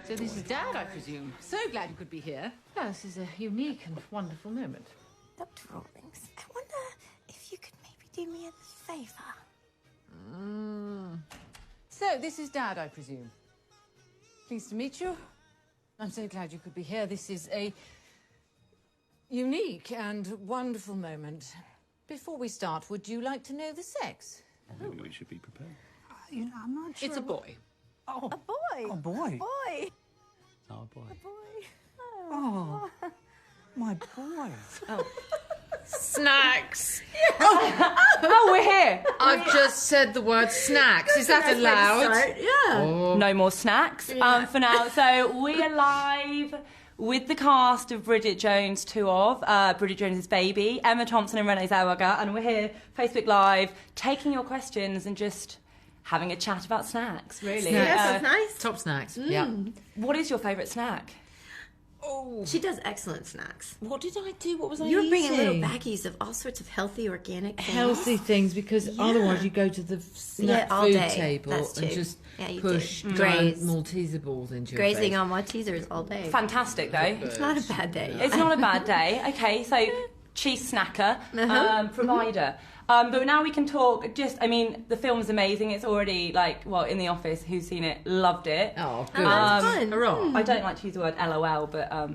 So this is Dad, I presume. So glad you could be here. Well, this is a unique and wonderful moment. Dr. Rawlings, I wonder if you could maybe do me a favour. So this is Dad, I presume. Pleased to meet you. I'm so glad you could be here. This is a unique and wonderful moment. Before we start, would you like to know the sex? Maybe we should be prepared. I'm not sure. It's a boy. Oh, A boy. a boy. Boy. Oh, boy. A boy. Oh, my boy. Snacks. Oh, we're here. I've just said the word snacks. Is that allowed? Yeah. No more snacks for now. So we are live with the cast of Bridget Jones 2 of Bridget Jones's Baby, Emma Thompson and Rénee Zellweger, and we're here Facebook Live taking your questions and just having a chat about snacks, really. Yes, that's nice. Top snacks. Yeah. What is your favourite snack? She does excellent snacks. What did I do? What was I You're eating? bringing little baggies of all sorts of healthy, organic things. Healthy things, because otherwise you go to the snack all food day. table That's and true. just Yeah, you push do. giant Graze. Malteser balls into your Grazing face. on Maltesers all day. Fantastic, though. It's not a bad day. It's not a bad day. Okay, so cheese snacker, provider. But now we can talk. The film's amazing. It's already in the office. Who's seen it? Loved it. Oh, good. That's fun. Hurrah. I don't like to use the word LOL, but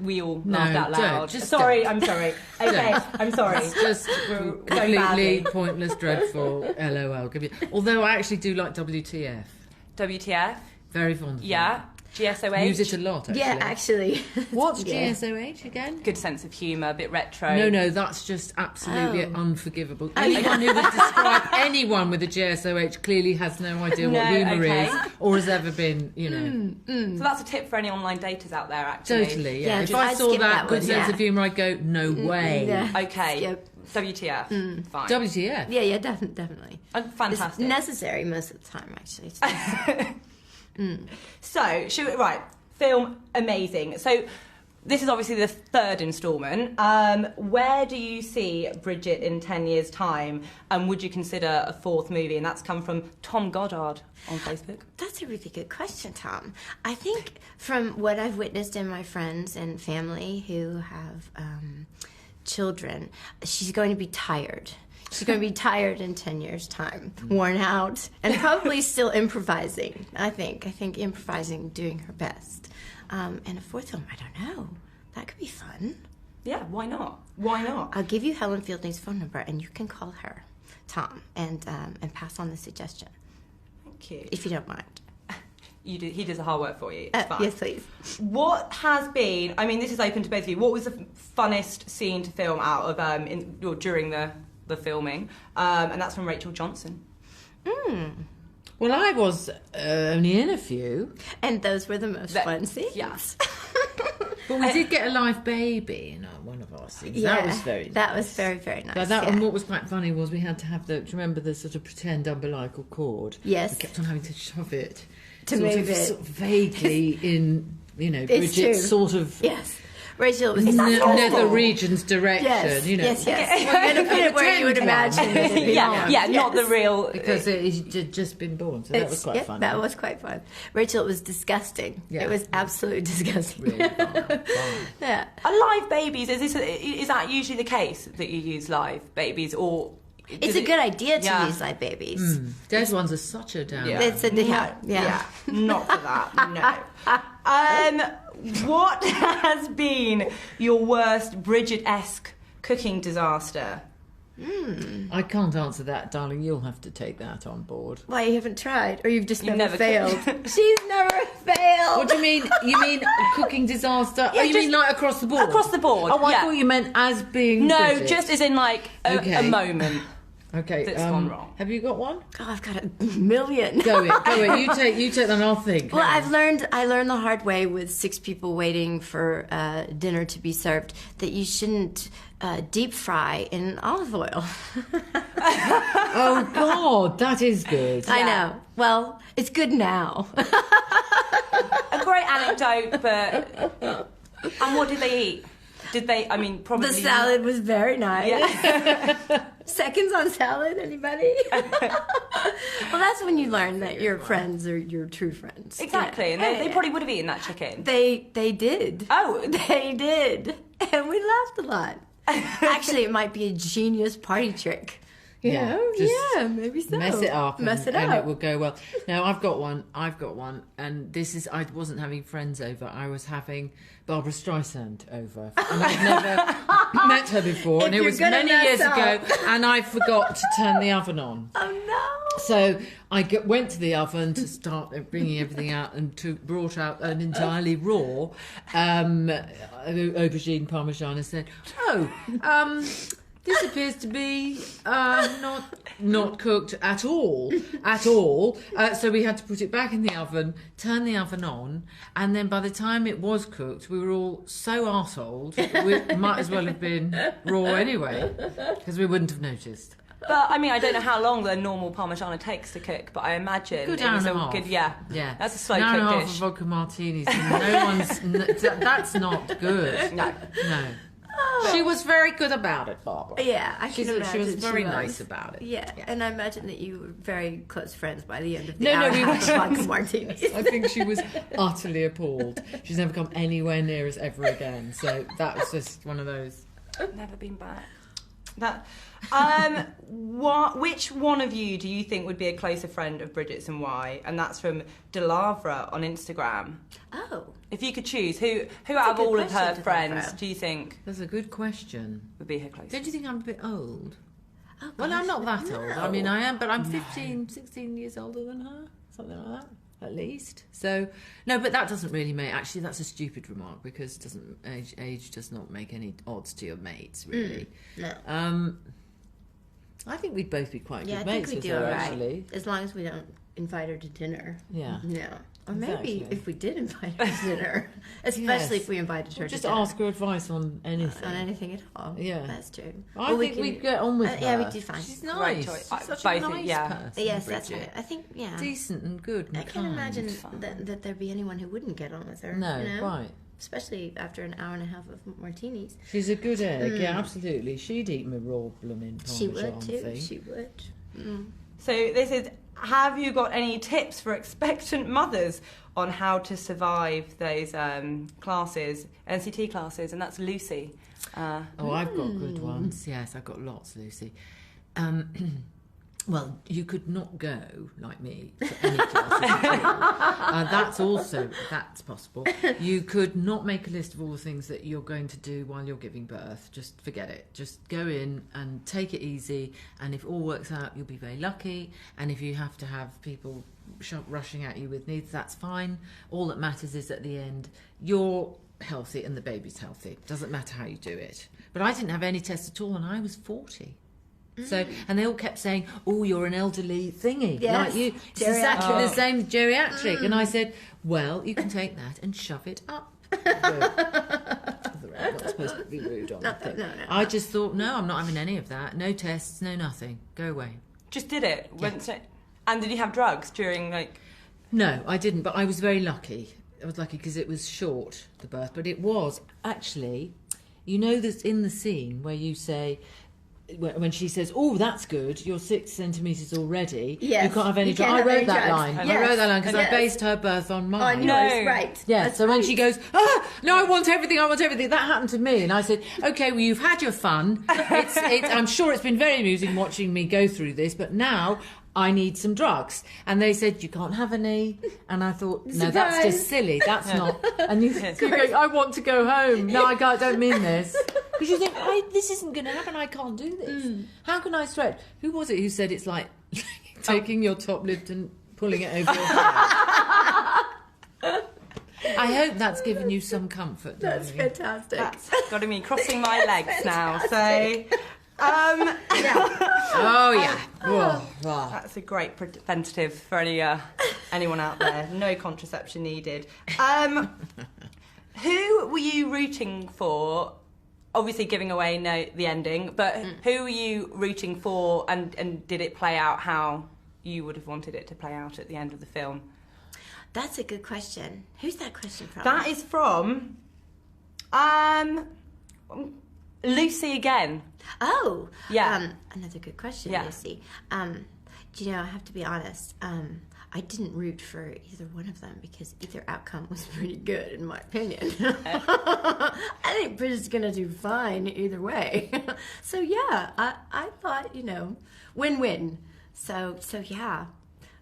we all laughed out don't. loud. Just sorry, don't. I'm sorry. Okay, I'm sorry. It's just completely badly. pointless, dreadful, LOL. Although I actually do like WTF. WTF? Very fond of Yeah. GSOH? Use it a lot, actually. Yeah, actually. What's Yeah. GSOH again? Good sense of humour, a bit retro. No, that's just absolutely unforgivable. Anyone who would describe anyone with a GSOH clearly has no idea what humour okay. is or has ever been, So that's a tip for any online daters out there, actually. Totally, yeah. Yeah, If just- I I'd saw skip that that good one, sense yeah. of humour, I'd go, no way. Yeah. Okay. Skip. WTF. Fine. WTF. Yeah, definitely. Fantastic. It's necessary most of the time, actually. It's necessary. So, film amazing. So, this is obviously the third instalment. Where do you see Bridget in 10 years' time? And would you consider a fourth movie? And that's come from Tom Goddard on Facebook. That's a really good question, Tom. I think from what I've witnessed in my friends and family who have children, she's going to be tired. She's going to be tired in 10 years' time, worn out, and probably still improvising, I think. I think improvising, doing her best. And a fourth film, I don't know. That could be fun. Yeah, why not? Why not? I'll give you Helen Fielding's phone number, and you can call her, Tom, and pass on the suggestion, Thank you. if you don't mind. He does the hard work for you. It's fine. Yes, please. What has been, this is open to both of you, what was the funnest scene to film out of during the filming? And that's from Rachel Johnson. Well, I was only in a few. And those were the most fun scenes. Yes. But we did get a live baby in one of our scenes. Yeah, that was very nice. That was very, very nice. And what was quite funny was we had to have do you remember the sort of pretend umbilical cord? Yes. We kept on having to shove it. To sort move of, it. Sort of vaguely in, It's true. Bridget's sort of Yes. Rachel was nether regions direction, Yes, Yes. We're going to put it where you would imagine it would be. Not the real... Because it had just been born, so that was quite fun. That was quite fun. Rachel, it was disgusting. Yeah. It was absolutely disgusting. Really fun. Yeah. Are live babies, is that usually the case that you use live babies, or... It's a good idea to Yeah. use live babies. Those ones are such a down. Yeah. It's a yeah. Not for that, no. What has been your worst Bridget-esque cooking disaster? I can't answer that, darling. You'll have to take that on board. Why, you haven't tried? Or you've just never never failed? She's never failed! What do you mean? You mean cooking disaster? Yeah, you just mean like across the board? Across the board, Oh, I yeah. thought you meant as being No, Bridget. just as in a Okay. moment. Okay, that's gone wrong. Have you got one? Oh, I've got a million. Go it. You take that and I'll think. Well, I learned the hard way with 6 people waiting for dinner to be served that you shouldn't deep fry in olive oil. Oh, God, that is good. I know. Well, it's good now. A great anecdote, but... And what did they eat? Did they, probably... The salad was very nice. Yeah. Seconds on salad, anybody? Well, that's when you learn that your friends are your true friends. Exactly, and they probably would have eaten that chicken. They did. Oh. They did. And we laughed a lot. Actually, it might be a genius party trick. Yeah, Maybe so. Mess it up, and it will go well. No, I've got one, and this is, I wasn't having friends over, I was having Barbara Streisand over, and I'd never met her before, and it was many years ago, and I forgot to turn the oven on. Oh no! So I went to the oven to start bringing everything out, and brought out an entirely raw aubergine parmesan, and said, this appears to be not cooked at all. So we had to put it back in the oven, turn the oven on, and then by the time it was cooked, we were all so arseholed, we might as well have been raw anyway, because we wouldn't have noticed. But I mean, I don't know how long the normal Parmigiana takes to cook, but I imagine Good hour and a half. Good, yeah. That's a slow an hour cooked and a half dish. of vodka martinis. That's not good. No. She was very good about it, Barbara. Yeah, I can imagine She was very was. nice about it. Yeah, and I imagine that you were very close friends by the end of the No, hour we and a were half of vodka martinis. I think she was utterly appalled. She's never come anywhere near us ever again. So that was just one of those. Never been back. Which one of you do you think would be a closer friend of Bridget's and why? And that's from Delavra on Instagram. Oh. If you could choose, who out of good all of her question, friends Delavra. do you think That's a good question. would be her closest? Don't you think I'm a bit old? Oh, Well, I'm not that no. old. I mean, I am, but I'm 16 years older than her. Something like that, at least. So, no, but that doesn't really make... Actually, that's a stupid remark, because age does not make any odds to your mates, really. No. I think we'd both be quite Yeah, good I think mates we with do her, all right. actually. As long as we don't invite her to dinner. Yeah. No. Or maybe Exactly. if we did invite her to dinner. Especially Yes. if we invited her Just to dinner. ask her advice on anything. On anything at all. Yeah. That's true. I think we'd get on with her. Yeah, we'd do fine. She's Great nice. choice. She's such Both, a nice yeah. person, Yes, that's Bridget. right. I think, yeah. Decent and good and I can't kind. imagine that there'd be anyone who wouldn't get on with her. No, you know? quite. Especially after an hour and a half of martinis. She's a good egg, yeah, absolutely. She'd eat my raw blooming She Parmesan would too. thing. She would. Mm. So this is, have you got any tips for expectant mothers on how to survive those classes, NCT classes? And that's Lucy. Oh, I've got good ones. Yes, I've got lots, Lucy. Well, you could not go, like me, to any classes. That's possible. You could not make a list of all the things that you're going to do while you're giving birth. Just forget it. Just go in and take it easy. And if it all works out, you'll be very lucky. And if you have to have people rushing at you with needs, that's fine. All that matters is at the end, you're healthy and the baby's healthy. Doesn't matter how you do it. But I didn't have any tests at all, and I was 40. So, and they all kept saying, "Oh, you're an elderly thingy, Yes, like you." It's exactly geriatric. the same geriatric. And I said, "Well, you can take that and shove it up." I'm not supposed to be rude on that thing. No. I just thought, no, I'm not having any of that. No tests, no nothing. Go away. Just did it. And did you have drugs during, like... No, I didn't, but I was very lucky. I was lucky because it was short, the birth, but it was actually, you know, this in the scene where you say, when she says, "Oh, that's good, you're 6 centimetres already, Yes, you can't have any you drugs." can't I have wrote any that drugs. line. Yes. I wrote that line because Yes. I based her birth on mine. On No. yours, right. Yeah, That's so when right. she goes, no, I want everything, that happened to me. And I said, okay, well, you've had your fun. I'm sure it's been very amusing watching me go through this, but now I need some drugs. And they said, you can't have any. And I thought, no, that's Surprise. just silly. That's not. And you go, I want to go home. No, I don't mean this. Because you think, this isn't going to happen. I can't do this. How can I stretch? Who was it who said it's like taking your top lip and pulling it over your head? I hope that's given you some comfort. That's darling. fantastic. That's got to me crossing my legs now. So, Oh, yeah. Whoa. that's a great preventative for anyone out there. No contraception needed. Who were you rooting for? Obviously, giving away the ending, but who were you rooting for, and did it play out how you would have wanted it to play out at the end of the film? That's a good question. Who's that question from? That is from Lucy again. Oh, Yeah. another good question, Yeah. Lucy. you know, I have to be honest. I didn't root for either one of them because either outcome was pretty good, in my opinion. I think Bridget's gonna do fine either way. So yeah, I thought, you know, win-win. So yeah,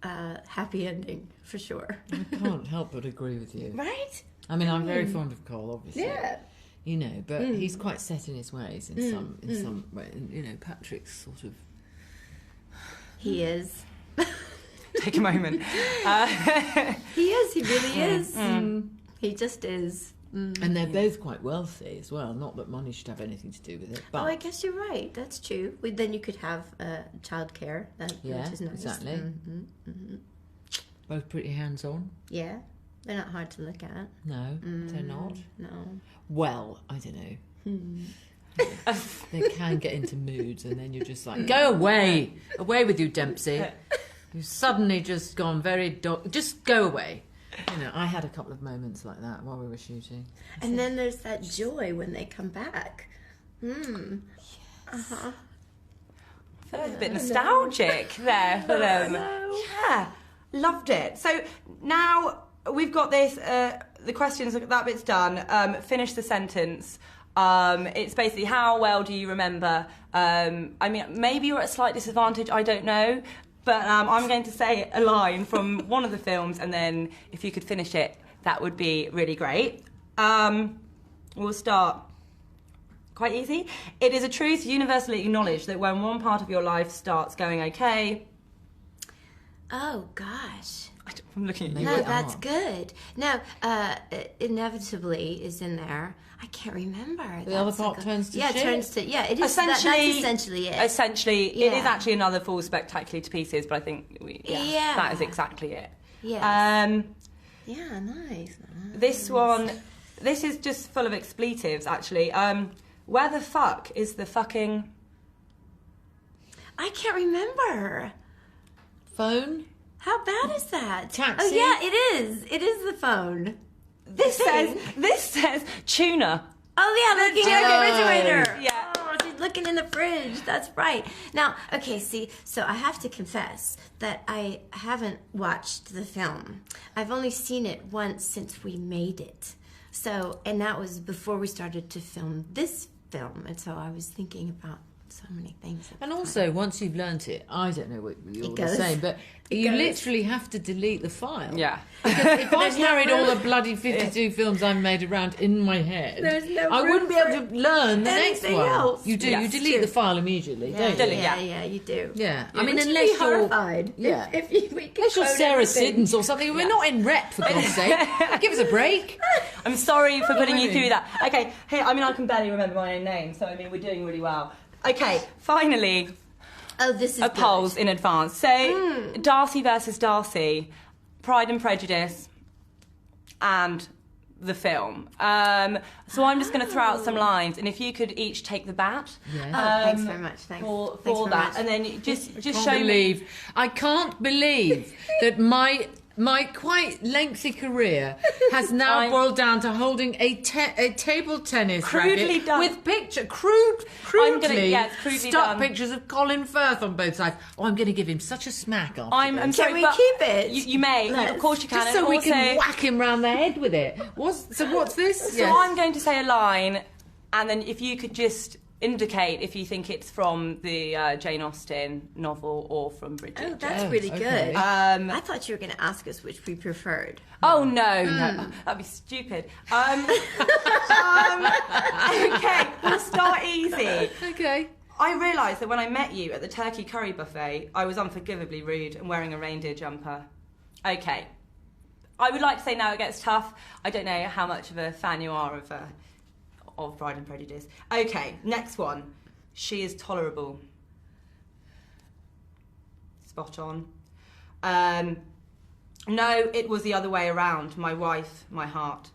happy ending for sure. I can't help but agree with you. Right? I mean, I'm very fond of Cole, obviously. Yeah. You know, but he's quite set in his ways in some way. And, you know, Patrick's sort of... He is. Take a moment. He is. He really is. He just is. And they're both quite wealthy as well. Not that money should have anything to do with it, but... Oh, I guess you're right. That's true. Then you could have childcare. Yeah, which is nice. exactly. Both pretty hands-on. Yeah. They're not hard to look at. No, they're not. No. Well, I don't know. They can get into moods, and then you're just like, go away! Away with you, Dempsey. You've suddenly just gone very... just go away. You know, I had a couple of moments like that while we were shooting. And then there's that joy when they come back. Uh-huh. Felt a bit nostalgic there for them. Yeah, loved it. So now we've got this, the questions, that bit's done. Finish the sentence. It's basically, how well do you remember? I mean, maybe you're at a slight disadvantage, I don't know. But I'm going to say a line from one of the films, and then if you could finish it, that would be really great. We'll start quite easy. It is a truth universally acknowledged that when one part of your life starts going okay... Oh, gosh. I'm looking at you. No, They that's are. good. No, inevitably is in there. I can't remember. The other part turns to yeah, shit? turns to... Yeah, it is. That's essentially it. Essentially, it is Yeah. actually another Fall Spectacularly to Pieces, but I think Yeah. that is exactly it. Yes. Yeah, nice. This one, this is just full of expletives, actually. Where the fuck is the fucking... I can't remember. Phone? How bad is that? Taxi? Oh, yeah, it is. It is the phone. This says tuna. Oh, yeah, looking in the refrigerator. Yeah. Oh, she's looking in the fridge. That's right. Now, okay, see, so I have to confess that I haven't watched the film. I've only seen it once since we made it. So, and that was before we started to film this film. And so I was thinking about so many things. And also, once you've learnt it, I don't know what you're the goes. same, but you goes. literally have to delete the file. Yeah. Because if I carried all the bloody 52 films I've made around in my head, There's no I room wouldn't be for able to learn the next anything one. else. You do. Yes, You delete true. the file immediately, don't you? Delete. Yeah, you do. Yeah. I I mean, mean, unless you're... horrified. Yeah. If we could Unless you're quote Sarah everything. Siddons or something. We're not in rep, for God's sake. Give us a break. I'm sorry for putting you Really? through that. Okay, hey, I mean, I can barely remember my own name, so I mean, we're doing really well. Okay, finally, Oh, this is a polls in advance. So, Darcy versus Darcy, Pride and Prejudice, and the film. So I'm just going to throw out some lines, and if you could each take the bat. Yes. Oh, thanks very much. Thanks. For Thanks very that, much. and then you just show I can't believe that my quite lengthy career has now I'm- boiled down to holding a table tennis Crudely racket done. with I'm crudely it's crudely stuck done. pictures of Colin Firth on both sides. Oh, I'm going to give him such a smack after I'm this. sorry, we but keep it? You may, Let's. of course you can. Just so and we also, can whack him round the head with it. What's this? So I'm going to say a line, and then if you could just indicate if you think it's from the Jane Austen novel or from Bridget. Oh, that's Oh, really okay. good. I thought you were going to ask us which we preferred. Oh no, that'd be stupid. Okay, we'll start easy. Okay. I realised that when I met you at the turkey curry buffet, I was unforgivably rude and wearing a reindeer jumper. Okay. I would like to say now it gets tough. I don't know how much of a fan you are of Pride and Prejudice. Okay, next one. She is tolerable. Spot on. No, it was the other way around. My wife, my heart.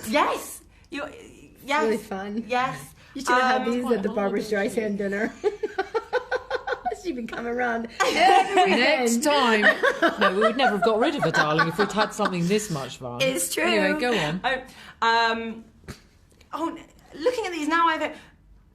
Yes! Yes. Really fun. Yes. You should have had these quite at the hard, Barbara isn't Streisand dinner. She'd been coming around every Next weekend. time. No, we would never have got rid of her, darling, if we'd had something this much fun. It's true. Anyway, go on. Oh, looking at these now,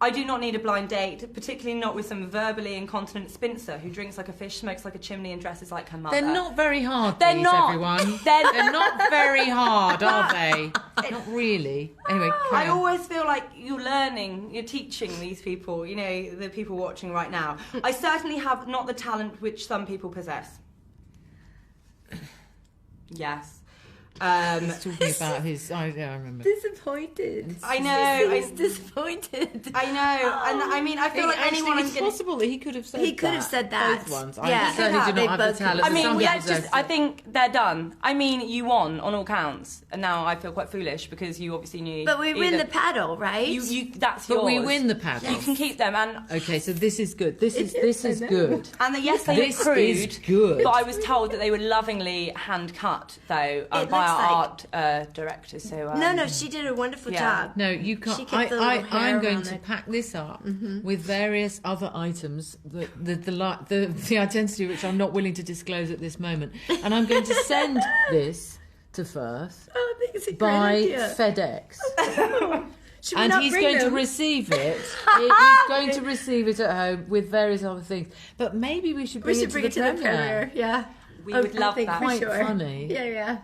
I do not need a blind date, particularly not with some verbally incontinent spinster who drinks like a fish, smokes like a chimney, and dresses like her mother. They're not very hard, They're these, not. everyone. They're not very hard, are they? Not really. Anyway, I carry on. always feel like you're learning, you're teaching these people, you know, the people watching right now. I certainly have not the talent which some people possess. Yes. He's talking about his... I remember. Disappointed. I know. He's disappointed. I know. And I mean, I feel like anyone it's possible that he could have said that. He could have said that. Both ones. Yeah. I certainly do They not have both the talent. I mean, Some let's people just. don't. I think they're done. I mean, you won on all counts, and now I feel quite foolish because you obviously knew. But we win either- the paddle, right? You. That's But yours. we win the paddle. You can keep them, and Okay, so this is good. This is good. yes, they This look crude. is good. But I was told that they were lovingly hand cut, though, by looks our like- art director. So No, she did a wonderful job. No, you She can't. kept the little hair I'm going around to it. pack this up with various other items, the identity of which I'm not willing to disclose at this moment, and I'm going to send this to Firth Oh, I think it's a great by idea. FedEx. Should we And not he's bring going to them? receive it. He's going to receive it at home with various other things. But maybe we should We bring should bring it to the premiere. Yeah. We would love I think that. for Quite sure. funny. Yeah.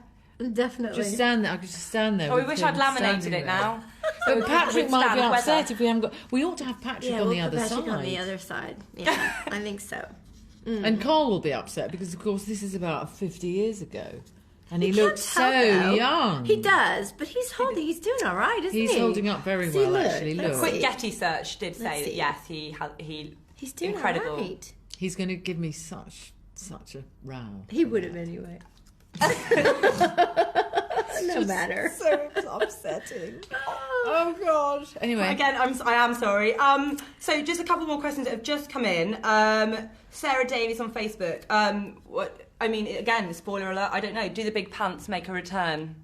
Definitely. Just stand there. I could just stand there. Oh, we with wish him I'd laminated standing it there. now. But Patrick might be withstand weather. upset if we haven't got. We ought to have Patrick yeah, on we'll the put other Patrick side. on the other side. Yeah, I think so. And Cole will be upset because, of course, this is about 50 years ago, and he can't looks tell, so though. young. He does, but he's doing all right, isn't he? He's holding up very See, well, look, actually. let's Look, Quick Getty search did Let's say that see. yes, He's doing incredible. all right. he's going to give me such a row. He would have anyway. No matter. So upsetting. Oh God. Anyway, Again, I am sorry. So just a couple more questions that have just come in. Sarah Davies on Facebook. Again, spoiler alert. I don't know. Do the big pants make a return?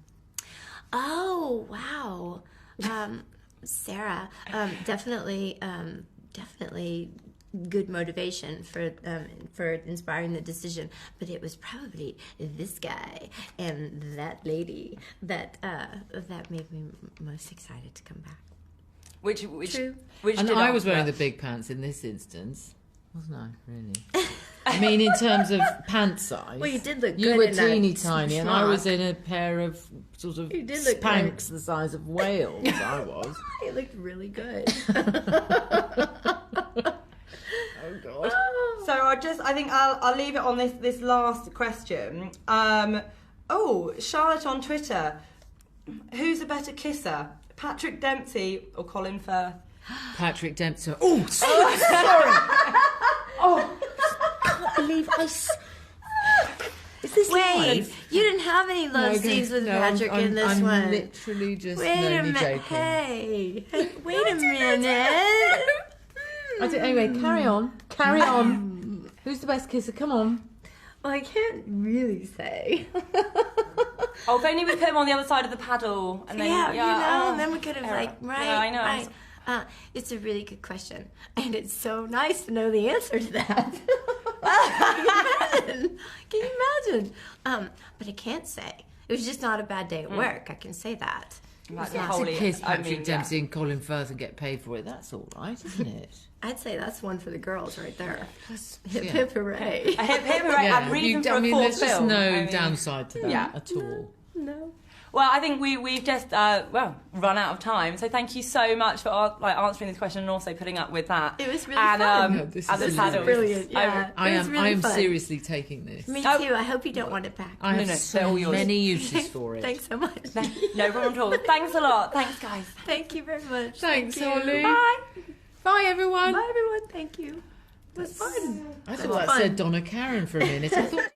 Oh wow, Sarah, definitely good motivation for inspiring the decision. But it was probably this guy and that lady that made me most excited to come back. Which True. Which and did I was answer. wearing the big pants in this instance, wasn't I? Really? I mean, in terms of pant size. Well, you did look You good were in that teeny tiny, and I was frock. in a pair of sort of You did look Spanx the size of whales. I was. It looked really good. Oh God. So I think I'll leave it on this last question. Charlotte on Twitter. Who's a better kisser, Patrick Dempsey or Colin Firth? Patrick Dempsey. Oh, sorry. Can't believe Is this Wait, you didn't have any love scenes with Patrick in this I'm one. literally just Wait a only minute. joking. Hey, wait a minute. Anyway, carry on. Carry on. Who's the best kisser? Come on. Well, I can't really say. Oh, if only we put him on the other side of the paddle, and then and then we could have Right, I know. Right. It's a really good question, and it's so nice to know the answer to that. Can you imagine? But I can't say. It was just not a bad day at work. I can say that. Like the To holy- kiss I Patrick mean, Dempsey and Colin Firth and get paid for it, that's all right, isn't it? I'd say that's one for the girls right there. Hip yeah. hip hooray! A hip hip hooray! I'm reading for a fourth there's just film. no I mean, downside to that Yeah. at all. No. Well, I think we've just run out of time. So thank you so much for answering this question and also putting up with that. It was really and, fun. No, this and the is paddles. Brilliant. Yeah. I It was am. really I am fun. seriously taking this. Me Oh. too. I hope you don't want it back. I have no, so they're all yours. many uses for it. Thanks so much. No problem at all. Thanks a lot. Thanks, guys. Thank you very much. Thanks, Thank you. Holly. Bye. Bye, everyone. Bye, everyone. Thank you. It was fun. I thought that said Donna Karen for a minute. I thought.